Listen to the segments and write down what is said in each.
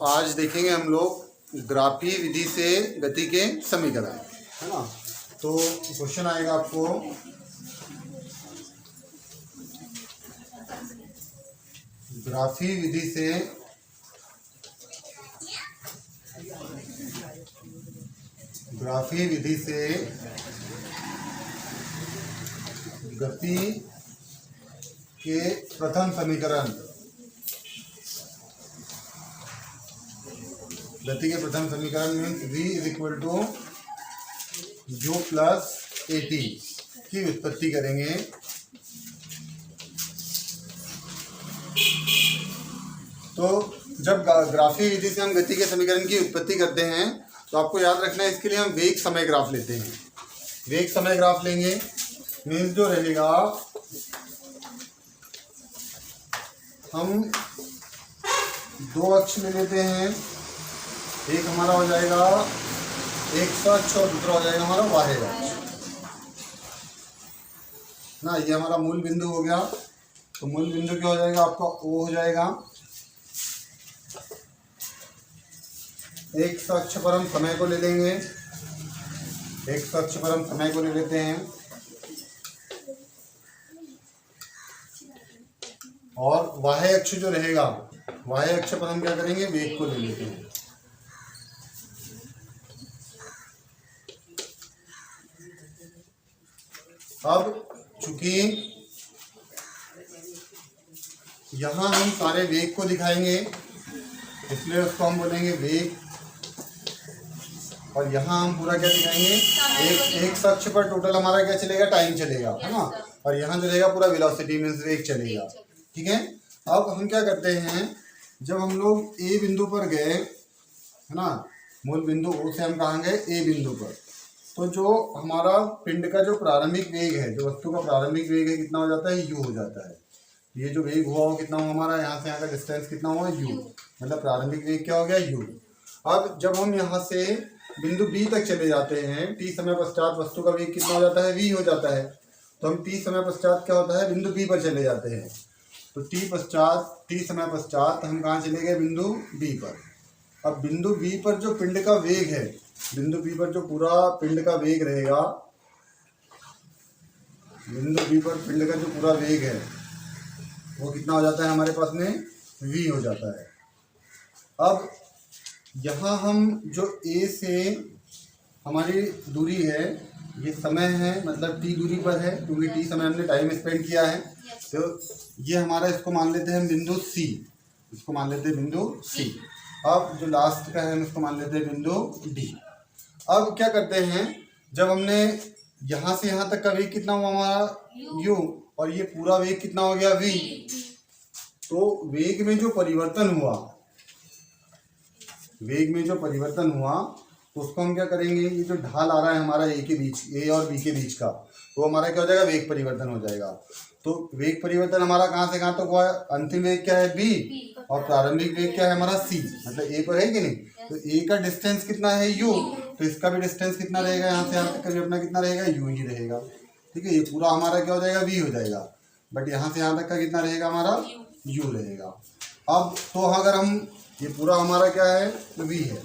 आज देखेंगे हम लोग ग्राफी विधि से गति के समीकरण, है ना। तो क्वेश्चन आएगा आपको, ग्राफी विधि से गति के प्रथम समीकरण, गति के प्रथम समीकरण means v is equal to u plus a t की उत्पत्ति करेंगे। तो जब ग्राफी विधि से हम गति के समीकरण की उत्पत्ति करते हैं तो आपको याद रखना है, इसके लिए हम वेग समय ग्राफ लेते हैं। वेग समय ग्राफ लेंगे मीन्स जो रहेगा, हम दो अक्ष ले लेते हैं। एक हमारा हो जाएगा x अक्ष और दूसरा हो जाएगा हमारा y अक्ष ना। ये हमारा मूल बिंदु हो गया। तो मूल बिंदु क्या हो जाएगा आपका, O हो जाएगा। x अक्ष पर हम समय को ले लेंगे, x अक्ष पर हम समय को ले लेते हैं और y अक्ष जो रहेगा, y अक्ष पर हम क्या करेंगे, वेग को ले लेते हैं। अब चूंकि यहाँ हम सारे वेग को दिखाएंगे इसलिए उसको हम बोलेंगे वेग, और यहाँ हम पूरा क्या दिखाएंगे, एक अक्ष पर टोटल हमारा क्या चलेगा, टाइम चलेगा, है ना। और यहाँ जो रहेगा पूरा वेलोसिटी मीन्स वेग चलेगा, ठीक है। अब हम क्या करते हैं, जब हम लोग ए बिंदु पर गए, है ना, मूल बिंदु O से हम कहाँ गए, ए बिंदु पर, तो जो हमारा पिंड का जो प्रारंभिक वेग है, जो वस्तु का प्रारंभिक वेग है, कितना हो जाता है, u हो जाता है। ये जो वेग हुआ वो कितना हुआ हमारा, यहाँ से यहाँ का डिस्टेंस कितना हुआ, u, मतलब प्रारंभिक वेग क्या हो गया, u। अब जब हम यहाँ से बिंदु B तक चले जाते हैं, t समय पश्चात वस्तु का वेग कितना हो जाता है, v हो जाता है। तो हम t समय पश्चात क्या होता है, बिंदु B पर चले जाते हैं। तो t समय पश्चात हम कहाँ चले गए, बिंदु B पर। अब बिंदु B पर जो पिंड का वेग है, बिंदु B पर जो पूरा पिंड का वेग रहेगा, बिंदु B पर पिंड का जो पूरा वेग है वो कितना हो जाता है हमारे पास में, v हो जाता है। अब यहाँ हम जो A से हमारी दूरी है, ये समय है, मतलब t दूरी पर है, क्योंकि t समय हमने टाइम स्पेंड किया है। तो ये हमारा, इसको मान लेते हैं हम बिंदु C, इसको मान लेते हैं बिंदु C। अब जो लास्ट का है हम इसको मान लेते हैं बिंदु D। अब क्या करते हैं, जब हमने यहाँ से यहाँ तक का वेग कितना हुआ हमारा, u, और ये पूरा वेग कितना हो गया, v। तो वेग में जो परिवर्तन हुआ, वेग में जो परिवर्तन हुआ तो उसको हम क्या करेंगे, ये जो ढाल आ रहा है हमारा a के बीच, a और b के बीच का, तो हमारा क्या हो जाएगा, वेग परिवर्तन हो जाएगा। तो वेग परिवर्तन हमारा कहाँ से कहाँ तक हुआ है, अंतिम वेग क्या है, b, और प्रारंभिक वेग क्या है हमारा c, मतलब a पर है कि नहीं। तो a का डिस्टेंस कितना है, u, तो इसका भी डिस्टेंस कितना रहेगा, यहाँ से यहाँ तक का भी अपना कितना रहेगा, u ही रहेगा, ठीक है। ये पूरा हमारा क्या हो जाएगा, v हो जाएगा, बट यहाँ से यहाँ तक का कितना रहेगा हमारा, u रहेगा। अब तो अगर हम, ये पूरा हमारा क्या है, तो v है,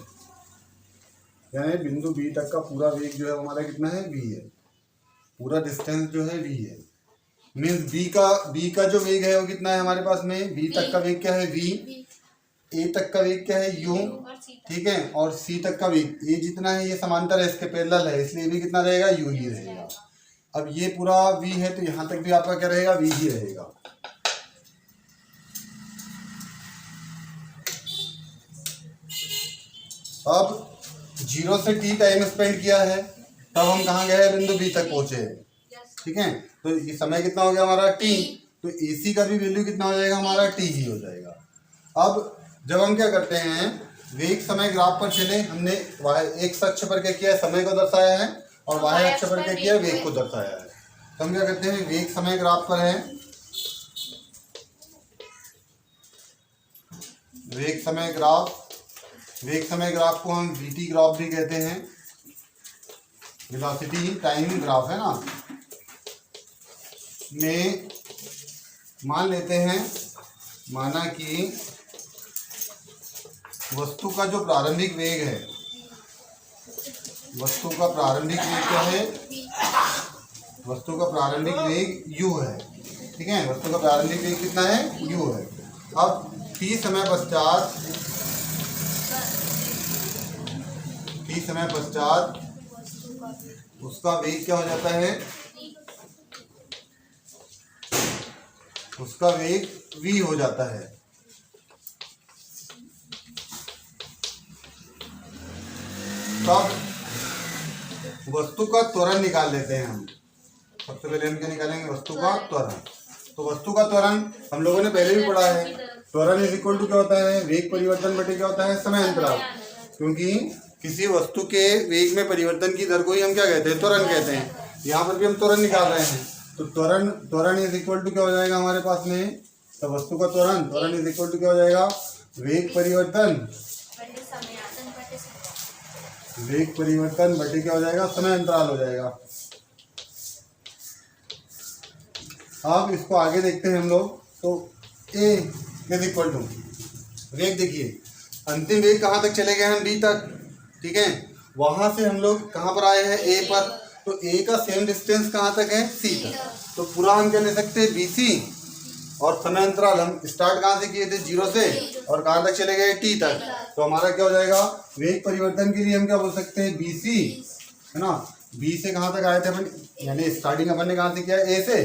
यानी बिंदु B तक का पूरा वेग जो है हमारा कितना है, v है, पूरा डिस्टेंस जो है v है। मीन्स B का जो वेग है वो कितना है हमारे पास में, B तक का वेग क्या है, v, A तक का वेग क्या है, u, ठीक है, और C तक का वेग, A जितना है ये समांतर है, इसके पैरेलल है, इसलिए भी कितना रहेगा, u ही रहेगा। अब ये पूरा v है तो यहाँ तक भी आपका क्या रहेगा, v ही रहेगा। अब 0 से t टाइम स्पेंड किया है, तब हम कहाँ गए, बिंदु B तक पहुंचे हैं, ठीक है। तो ये समय कितना हो गया हमारा, t, तो AC का भी वैल्यू कितना हो जाएगा हमारा, t ही हो जाएगा। अब जब हम क्या करते हैं, वेग समय ग्राफ पर चले, हमने x अक्ष पर क्या किया, समय को दर्शाया है, और y अक्ष पर क्या किया, वेग को दर्शाया है। तो हम क्या करते हैं, वेग समय ग्राफ पर है, वेग समय ग्राफ को हम VT ग्राफ भी कहते हैं, वेलोसिटी टाइम ग्राफ, है ना। में मान लेते हैं, माना कि वस्तु का जो प्रारंभिक वेग है, वस्तु का प्रारंभिक वेग क्या है, वस्तु का प्रारंभिक वेग u है, ठीक है। वस्तु का प्रारंभिक वेग कितना है, u है। अब t समय पश्चात उसका वेग क्या हो जाता है, उसका वेग v हो जाता है। तब वस्तु का त्वरण निकाल लेते हैं हम। सबसे पहले हम क्या निकालेंगे, वस्तु का त्वरण। तो वस्तु का त्वरण हम लोगों ने पहले भी पढ़ा है। त्वरण इज इक्वल टू क्या होता है, वेग परिवर्तन बटे क्या होता है, समय अंतराल। क्योंकि किसी वस्तु के वेग में परिवर्तन की दर को ही हम क्या कहते हैं, त्वरण कहते हैं। यहाँ पर भी हम त्वरण निकाल रहे हैं। तो त्वरण इज इक्वल टू क्या हो जाएगा हमारे पास में, तो वस्तु का त्वरण इज इक्वल टू क्या हो जाएगा, वेग परिवर्तन बटे क्या हो जाएगा, समय अंतराल हो जाएगा। अब इसको आगे देखते हैं हम लोग। तो ए इज इक्वल टू वेग, देखिए अंतिम वेग कहाँ तक चले गए हम, बी तक, ठीक है। वहां से हम लोग कहाँ पर आए हैं, ए पर। तो ए का सेम डिस्टेंस कहाँ तक है, सी तक। तो पूरा हम क्या ले सकते हैं, बी सी, और समय अंतराल हम स्टार्ट कहाँ से किए थे, 0 से, और कहाँ तक चले गए, टी तक। तो हमारा क्या हो जाएगा, वेग परिवर्तन के लिए हम क्या बोल सकते हैं, बी सी, है ना। बी से कहाँ तक आए थे अपन, यानी स्टार्टिंग अपन ने कहाँ से किया, ए से,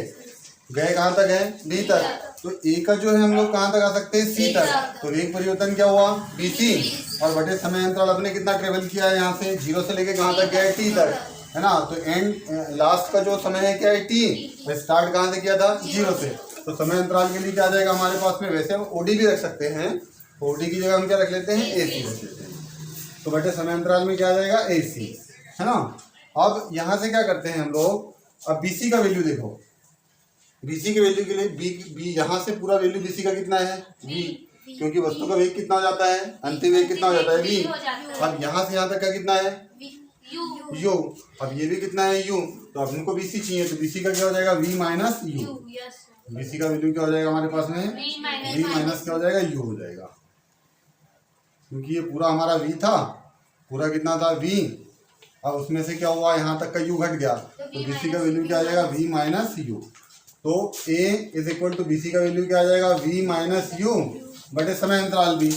गए कहाँ तक है, डी तक। तो ए का जो है हम लोग कहाँ तक आ सकते हैं, सी तक। तो वेग परिवर्तन क्या हुआ, बी सी, और बटे समय अंतराल अपने कितना ट्रेवल किया है, यहाँ से 0 से लेके कहाँ तक गया है, टी तक, है ना। तो एंड लास्ट का जो समय है क्या है, टी। स्टार्ट कहाँ से किया था, 0 से। तो समय अंतराल के लिए क्या आ जाएगा हमारे पास में, वैसे हम ओडी भी रख सकते हैं, ओडी की जगह हम क्या रख लेते हैं, ए सी रख लेते हैं। तो बटे समय अंतराल में क्या आ जाएगा, ए सी, है ना। अब यहाँ से क्या करते हैं हम लोग, अब बी सी का वैल्यू देखो। बीसी के वैल्यू के लिए बी यहाँ से पूरा वैल्यू बीसी का कितना है, v, क्योंकि वस्तु का वेग कितना हो जाता है, अंतिम वेग कितना हो जाता है, v। अब यहाँ से यहाँ तक का कितना है, u। अब ये भी कितना है, u। तो अब इनको बीसी चाहिए, तो बीसी का क्या हो जाएगा, v माइनस u। बीसी का वैल्यू क्या हो जाएगा हमारे पास में, v माइनस क्या हो जाएगा, u हो जाएगा। क्योंकि ये पूरा हमारा v था, पूरा कितना था, v। अब उसमें से क्या हुआ, यहाँ तक का u घट गया, तो बीसी का वैल्यू क्या आ जाएगा, v माइनस u। तो a is equal to b c का वैल्यू क्या आ जाएगा, v माइनस यू बटे समय अंतराल b।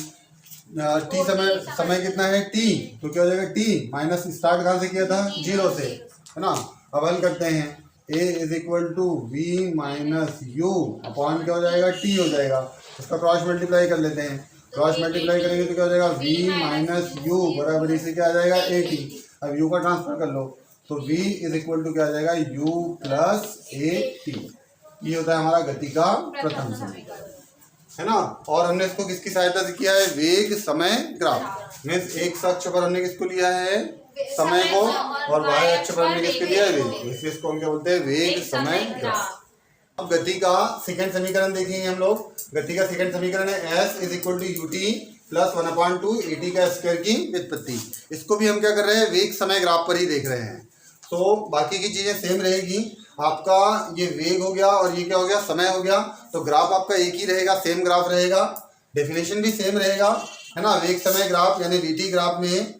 टी समय कितना है, t। तो क्या हो जाएगा, t माइनस स्टार्ट कहाँ से किया था, 0 से, है ना। अब हल करते हैं, a is equal to v minus u upon क्या हो जाएगा, t हो जाएगा। इसका क्रॉस मल्टीप्लाई कर लेते हैं। क्रॉस मल्टीप्लाई करेंगे तो क्या हो जाएगा, v माइनस यू बराबर इसे क्या आ जाएगा, a t। अब u का ट्रांसफर कर लो, तो v इज इक्वल टू क्या आ जाएगा, u प्लस a t। ये होता है हमारा गति का प्रथम समीकरण, है ना। और हमने इसको किसकी सहायता से किया है, वेग समय ग्राफ। मीन्स एक अक्ष पर हमने किसको लिया है, समय को, और y अक्ष पर हमने किसको लिया है, वेग। इसलिए इसको हम क्या बोलते हैं, वेग समय ग्राफ। अब गति का सेकंड समीकरण देखेंगे हम लोग। गति का सेकंड समीकरण है s is equal to u t plus 1/2 a t का स्क्वायर की व्युत्पत्ति। इसको भी हम क्या कर रहे हैं, वेग समय ग्राफ पर ही देख रहे हैं। तो बाकी की चीजें सेम रहेगी। आपका ये वेग हो गया और ये क्या हो गया, समय हो गया। तो ग्राफ आपका एक ही रहेगा, सेम ग्राफ रहेगा, डेफिनेशन भी सेम रहेगा, है ना। वेग समय ग्राफ यानी वीटी ग्राफ में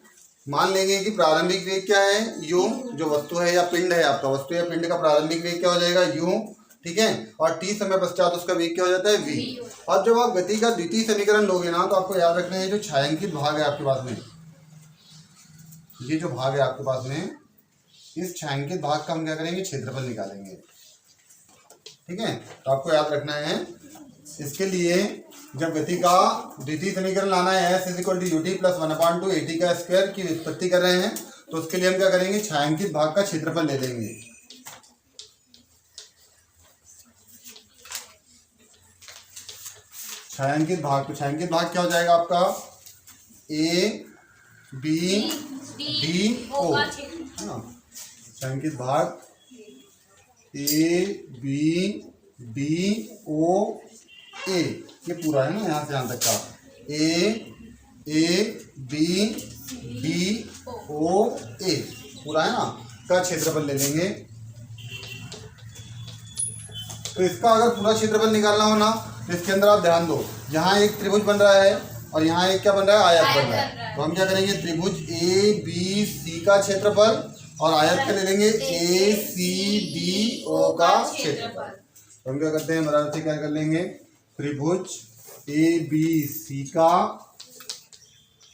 मान लेंगे कि प्रारंभिक वेग क्या है, u, जो वस्तु है या पिंड है आपका, वस्तु या पिंड का प्रारंभिक वेग क्या हो जाएगा, u, ठीक है। और t समय पश्चात उसका वेग क्या हो जाता है, v। और जब आप गति का द्वितीय समीकरण लोगे ना, तो आपको याद रखना है, जो छायांकित भाग है आपके पास में, ये जो भाग है आपके पास में, इस छायांकित भाग का हम क्या करेंगे, क्षेत्रफल निकालेंगे, ठीक है। तो आपको याद रखना है, इसके लिए जब गति का द्वितीय समीकरण लाना है, s is equal to u t plus 1/2 a t का स्क्वायर की व्युत्पत्ति कर रहे हैं, तो उसके लिए हम क्या करेंगे, छायांकित भाग का क्षेत्रफल ले लेंगे। छायांकित भाग, तो छायांकित भाग क्या हो जाएगा आपका, ए बी डी ओ, है ना। छायांकित भाग ए बी डी ओ ए, ये पूरा है ना, यहाँ से यहाँ तक का ए बी डी ओ ए पूरा है ना, का क्षेत्रफल ले लेंगे। तो इसका अगर पूरा क्षेत्रफल निकालना हो ना, तो इसके अंदर आप ध्यान दो, यहाँ एक त्रिभुज बन रहा है, और यहाँ एक क्या बन रहा है, आयत बन रहा है। तो हम क्या करेंगे, त्रिभुज ए बी सी का क्षेत्रफल और आयत का ले लेंगे ए सी डी ओ का क्षेत्रफल। तो हम क्या करते हैं, बराबर से क्या कर लेंगे, त्रिभुज ए बी सी का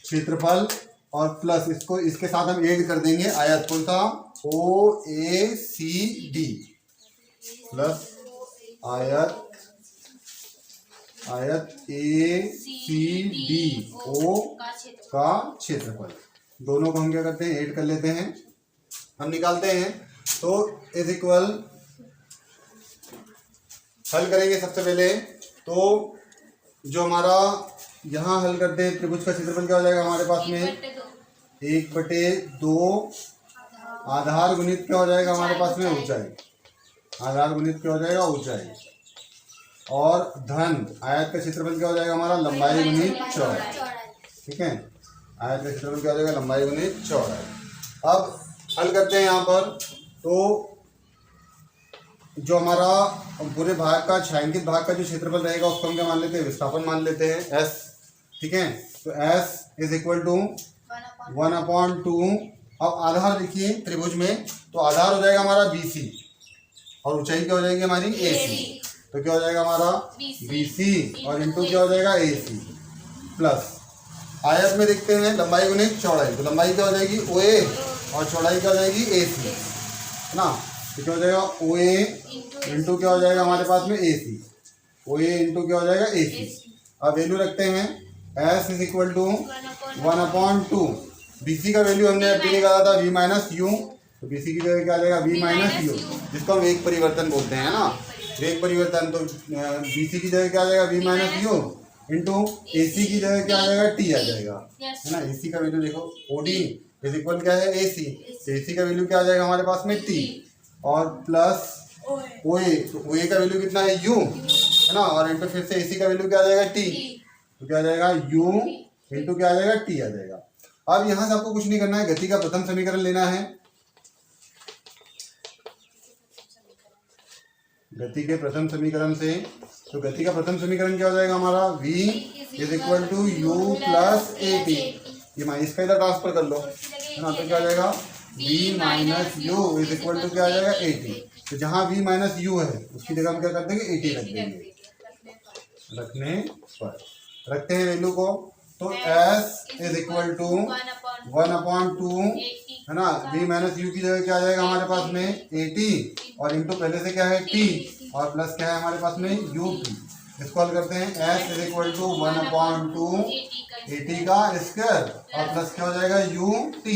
क्षेत्रफल और प्लस इसको इसके साथ हम ऐड कर देंगे आयत, कौन सा, ओ ए सी डी प्लस आयत ए सी डी ओ का क्षेत्रफल। दोनों को हम क्या करते हैं, ऐड कर लेते हैं, हम निकालते हैं। तो इज इक्वल, हल करेंगे सबसे पहले। तो जो हमारा यहाँ हल करते हैं, त्रिभुज का क्षेत्रफल क्या हो जाएगा हमारे पास में, 1/2 आधार गुणित क्या हो जाएगा हमारे पास में, ऊंचाई, आधार गुणित क्या हो जाएगा, ऊंचाई, और धन आयत का क्षेत्रफल क्या हो जाएगा हमारा, लंबाई गुणित चौड़ाई। ठीक है, आयत का क्षेत्रफल क्या हो जाएगा, लंबाई गुणित चौड़ाई। अब हल करते हैं यहाँ पर। तो जो हमारा पूरे भाग का, छायांकित भाग का जो क्षेत्रफल रहेगा उसको हम क्या मान लेते हैं, विस्थापन मान लेते हैं, एस। ठीक है, तो एस इज इक्वल टू 1/2। अब आधार लिखिए त्रिभुज में, तो आधार हो जाएगा हमारा BC और ऊंचाई क्या हो जाएगी हमारी, AC। तो क्या हो जाएगा हमारा BC और इंटू क्या हो जाएगा AC प्लस आयत में देखते हैं लंबाई गुणित चौड़ाई, तो लंबाई क्या हो जाएगी OA और चौड़ाई क्या हो जाएगी AC, है ना। तो क्या हो जाएगा OA इंटू क्या हो जाएगा हमारे पास में AC, OA इंटू क्या हो जाएगा AC। अब वैल्यू रखते हैं, S is equal to 1/2। BC का वैल्यू हमने अभी निकाला था V माइनस यू, तो BC की जगह क्या आ जाएगा, V माइनस यू, जिसको हम वेग परिवर्तन बोलते हैं ना, वेग परिवर्तन। तो BC की जगह क्या आ जाएगा, V minus you into AC की जगह क्या आ जाएगा, T आ जाएगा, है ना। AC का वैल्यू देखो, OD इज इक्वल क्या है, AC, तो AC का वैल्यू क्या आ जाएगा हमारे पास में, T और प्लस OA, तो OA का वैल्यू कितना है, U, है ना, और इंटू फिर से AC का वैल्यू क्या आ जाएगा, T, तो क्या आ जाएगा, U इंटू क्या आ जाएगा, T आ जाएगा। अब यहाँ से आपको कुछ नहीं करना है, गति का प्रथम समीकरण लेना है। गति के प्रथम समीकरण से, तो गति का प्रथम समीकरण क्या हो जाएगा हमारा, V is equal to U plus AT। ये इसका इधर ट्रांसफर कर लो, है ना, तो क्या हो जाएगा, V minus u is equal to क्या आ जाएगा, AT। तो जहाँ V माइनस यू है उसकी जगह हम क्या कर देंगे, AT रख देंगे, रखने पर रखते हैं वैल्यू को। तो S इज इक्वल टू 1/2, है ना, V माइनस यू की जगह क्या आ जाएगा हमारे पास में, AT और इंटू पहले से क्या है, T और प्लस क्या है हमारे पास में, UT। इसको हल करते हैं, S is equal to 1/2 AT का स्क्वायर और प्लस क्या हो जाएगा, UT।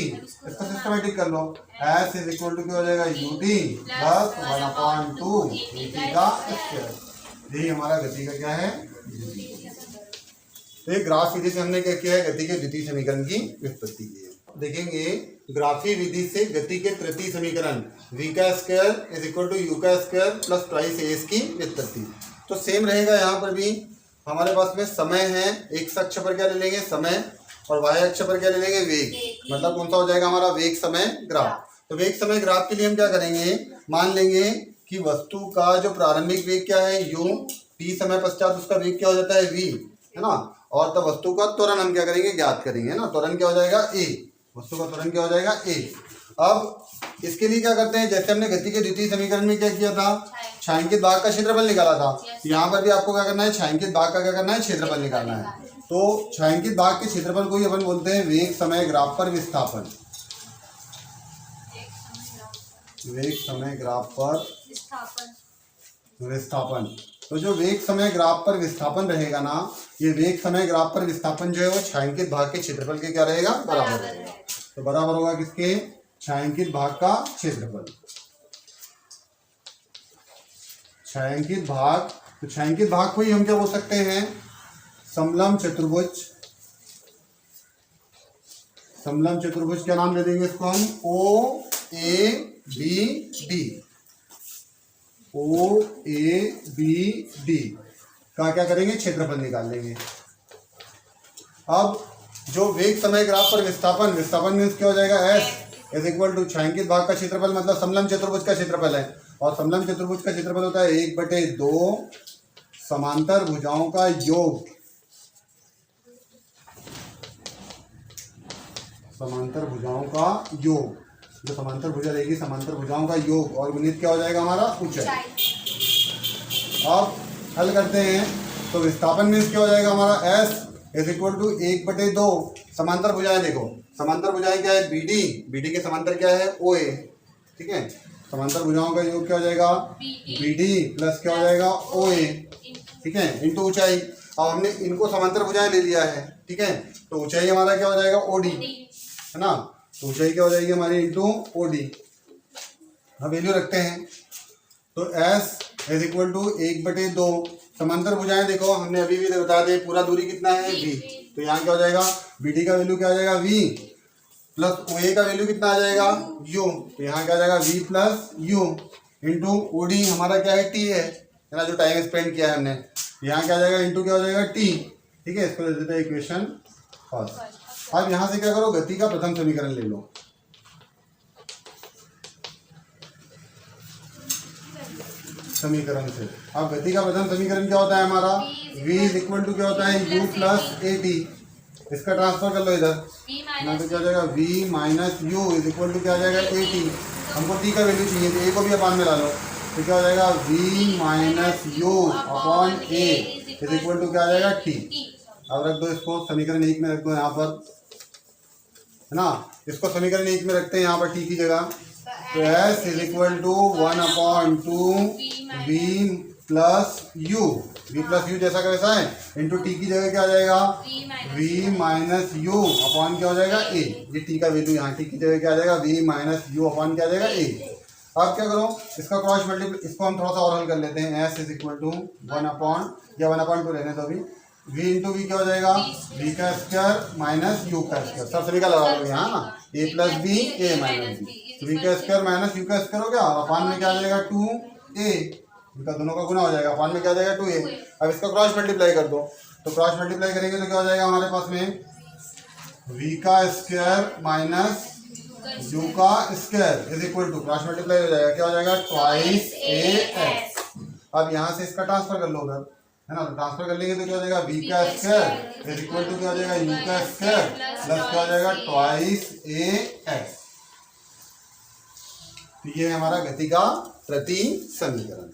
इसको सिस्टमेटिक कर लो, S इज इक्वल टू क्या हो जाएगा, UT प्लस 1/2 AT का स्क्वायर। यही हमारा गति का क्या है, तो ये ग्राफ विधि से हमने क्या किया है, गति के द्वितीय समीकरण की व्युत्पत्ति की है। देखेंगे ग्राफी विधि से गति के तृतीय समीकरण v का square is equal to u का स्क्वायर प्लस ट्वाइस as की व्युत्पत्ति। तो सेम रहेगा यहाँ पर भी, हमारे पास में समय है, x अक्ष पर क्या ले लेंगे, समय, और y अक्ष पर क्या ले लेंगे, वेग। मतलब कौन सा हो जाएगा हमारा, वेग समय ग्राफ। तो वेग समय ग्राफ के लिए हम क्या करेंगे, मान लेंगे कि वस्तु का जो प्रारंभिक वेग क्या है, u, t समय पश्चात उसका वेग क्या हो जाता है, v, है ना, और तब वस्तु का त्वरण हम क्या करेंगे, ज्ञात करेंगे ना। त्वरण क्या हो जाएगा, a, वस्तु का त्वरण क्या हो जाएगा, a। अब इसके लिए क्या करते हैं, जैसे हमने गति के द्वितीय समीकरण में क्या किया था, छायांकित भाग का क्षेत्रफल निकाला था, यहाँ पर भी आपको क्या करना है, छायांकित भाग का क्या करना है, क्षेत्रफल निकालना है। तो छायांकित भाग के क्षेत्रफल को ही अपन बोलते हैं वेग समय ग्राफ पर विस्थापन, वेग समय ग्राफ पर विस्थापन। तो जो वेग समय ग्राफ पर विस्थापन रहेगा ना, ये वेग समय ग्राफ पर विस्थापन जो है वो छायांकित भाग के क्षेत्रफल के क्या रहेगा, बराबर रहेगा। तो बराबर होगा किसके, छायांकित भाग का क्षेत्रफल, छायांकित भाग। तो छायांकित भाग को ही हम क्या बोल सकते हैं, समलंब चतुर्भुज। समलंब चतुर्भुज क्या नाम दे देंगे इसको हम, OABD, OABD का क्या करेंगे, क्षेत्रफल निकाल लेंगे। अब जो वेग समय ग्राफ पर विस्थापन, विस्थापन मीन्स क्या हो जाएगा, S इज इक्वल टू छायांकित भाग का क्षेत्रफल मतलब समलंब चतुर्भुज का क्षेत्रफल है, और समलंब चतुर्भुज का क्षेत्रफल होता है 1/2 समांतर भुजाओं का योग समांतर भुजाओं का योग, जो समांतर भुजा रहेगी समांतर भुजाओं का योग, और गुणित क्या हो जाएगा हमारा ऊंचाई। अब हल करते हैं तो विस्थापन में क्या हो जाएगा हमारा S इज इक्वल टू 1/2 समांतर भुजाएं, देखो समांतर भुजाएं क्या है, BD के समांतर क्या है OA, ठीक है। समांतर भुजाओं का योग क्या हो जाएगा BD प्लस क्या हो जाएगा OA, ठीक है, इनटू ऊंचाई। अब हमने इनको समांतर भुजाएं ले लिया है, ठीक है, तो ऊंचाई हमारा क्या हो जाएगा OD, है ना, तो ऊंचाई क्या हो जाएगी हमारी इंटू OD। अब वैल्यू रखते हैं तो S इज इक्वल टू 1/2 समांतर भुजाएं, देखो हमने अभी भी बता दें पूरा दूरी कितना है V, तो यहाँ क्या हो जाएगा BD का वैल्यू क्या आ जाएगा V प्लस OA का वैल्यू कितना आ जाएगा U, तो यहाँ क्या आ जाएगा V plus U into OD हमारा क्या है T है ना, जो टाइम स्पेंड किया है हमने, यहाँ क्या आ जाएगा इंटू क्या हो जाएगा T, ठीक है, इसको दे देते हैं इक्वेशन फर्स्ट। अब यहाँ से क्या करो, गति का प्रथम समीकरण ले लो, समीकरण से। अब गति का प्रथम समीकरण क्या होता है हमारा, v इज इक्वल टू क्या होता है u प्लस AT, इसका ट्रांसफर कर लो इधर ना, तो क्या हो जाएगा v minus u is equal to क्या हो जाएगा AT, हमको t का वैल्यू चाहिए तो a को भी अपान में ला लो, तो क्या हो जाएगा v minus u upon a is equal to क्या आ जाएगा t। अब रख दो इसको समीकरण 1 में रख दो यहाँ पर, है ना, इसको समीकरण 1 में रखते हैं यहाँ पर t की जगह, तो S is equal to 1/2 v plus u जैसा का वैसा है, इंटू टी की जगह क्या आ जाएगा v माइनस यू अपॉन क्या हो जाएगा a, ये टी का वैल्यू यहाँ टी की जगह क्या आ जाएगा v माइनस यू अपॉन क्या आ जाएगा a। अब क्या करो, इसका क्रॉस मल्टीप्लाई, इसको हम थोड़ा सा और हल कर लेते हैं। S इज इक्वल टू 1/2 रहने दो अभी, v इंटू वी क्या हो जाएगा v का स्क्वायर माइनस यू का स्क्वायर, सब सभी का लगा लो यहाँ ना, a plus b a minus b, v का स्क्वायर माइनस यू का स्क्वायर हो गया, अपान में क्या आ जाएगा 2a, इनका दोनों का गुना हो जाएगा, अपान में क्या आ जाएगा 2a। अब इसका क्रॉस मल्टीप्लाई कर दो, तो क्रॉस मल्टीप्लाई करेंगे तो क्या हो जाएगा हमारे पास में v का स्क्वायर माइनस u का square is equal to, cross multiply हो जाएगा क्या हो जाएगा ट्वाइस ax। अब यहाँ से इसका ट्रांसफर कर लो उधर, है ना, तो ट्रांसफर कर लेंगे तो क्या हो जाएगा v का स्क्वायर इज इक्वल टू क्या हो जाएगा u का स्क्वायर प्लस क्या हो जाएगा ट्वाइस ax। तो ये है हमारा गति का प्रति समीकरण।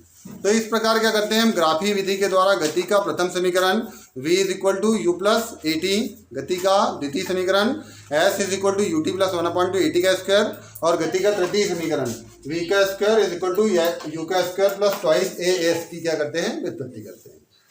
तो इस प्रकार क्या करते हैं हम, ग्राफी विधि के द्वारा गति का प्रथम समीकरण v is equal to u plus AT, गति का द्वितीय समीकरण S is equal to UT plus 1/2 AT का स्क्वायर, और गति का तृतीय समीकरण v का square is equal to u का स्क्वायर प्लस ट्वाइस AS की क्या करते हैं व्युत्पत्ति करते हैं।